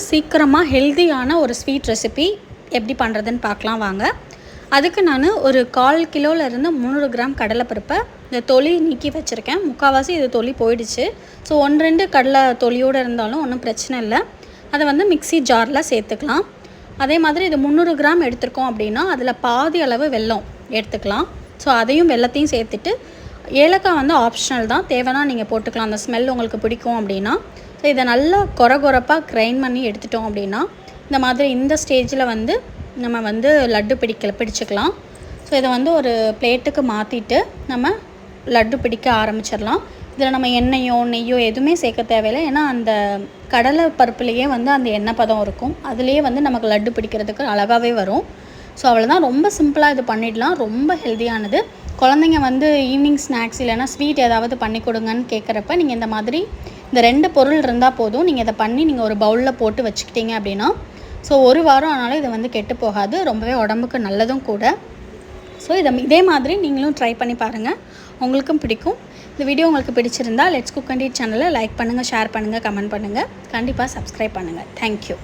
சீக்கிரமாக ஹெல்தியான ஒரு ஸ்வீட் ரெசிபி எப்படி பண்ணுறதுன்னு பார்க்கலாம் வாங்க. அதுக்கு நான் ஒரு 1/4 கிலோலேருந்து 300 கிராம் கடலைப்பருப்பை இந்த தொலி நீக்கி வச்சுருக்கேன். முக்கால்வாசி இது தொலி போயிடுச்சு. ஸோ 1-2 கடலை தொலியோடு இருந்தாலும் ஒன்றும் பிரச்சனை இல்லை. அதை வந்து மிக்ஸி ஜாரில் சேர்த்துக்கலாம். அதே மாதிரி இது 300 கிராம் எடுத்துருக்கோம் அப்படின்னா அதில் பாதி அளவு வெல்லம் எடுத்துக்கலாம். ஸோ அதையும் வெல்லத்தையும் சேர்த்துட்டு, ஏலக்காய் வந்து ஆப்ஷனல் தான், தேவைன்னா நீங்கள் போட்டுக்கலாம். அந்த ஸ்மெல் உங்களுக்கு பிடிக்கும் அப்படின்னா. ஸோ இதை நல்லா கொரப்பாக கிரைண்ட் பண்ணி எடுத்துட்டோம் அப்படின்னா இந்த மாதிரி இந்த ஸ்டேஜில் வந்து நம்ம வந்து லட்டு பிடிச்சிக்கலாம். ஸோ இதை வந்து ஒரு பிளேட்டுக்கு மாற்றிட்டு நம்ம லட்டு பிடிக்க ஆரம்பிச்சிடலாம். இதில் நம்ம எண்ணெயோ நெய்யோ எதுவுமே சேர்க்க தேவையில்லை. ஏன்னா அந்த கடலை பருப்புலேயே வந்து அந்த எண்ணெய் பதம் இருக்கும். அதுலேயே வந்து நமக்கு லட்டு பிடிக்கிறதுக்கு அழகாகவே வரும். ஸோ அவ்வளோதான், ரொம்ப சிம்பிளாக இது பண்ணிடலாம். ரொம்ப ஹெல்த்தியானது. குழந்தைங்க வந்து ஈவினிங் ஸ்நாக்ஸ் இல்லைனா ஸ்வீட் ஏதாவது பண்ணி கொடுங்கன்னு கேட்குறப்ப நீங்கள் இந்த மாதிரி இந்த 2 பொருள் இருந்தால் போதும். நீங்கள் இதை பண்ணி நீங்கள் ஒரு பவுலில் போட்டு வச்சுக்கிட்டீங்க அப்படின்னா ஸோ 1 வாரம் ஆனாலும் இது வந்து கெட்டு போகாது. ரொம்பவே உடம்புக்கு நல்லதும் கூட. ஸோ இதே மாதிரி நீங்களும் ட்ரை பண்ணி பாருங்கள், உங்களுக்கும் பிடிக்கும். இந்த வீடியோ உங்களுக்கு பிடிச்சிருந்தால் லெட்ஸ் குக் அண்ட் ஈட் சேனலை லைக் பண்ணுங்கள், ஷேர் பண்ணுங்கள், கமெண்ட் பண்ணுங்கள், கண்டிப்பாக சப்ஸ்கிரைப் பண்ணுங்கள். தேங்க்யூ.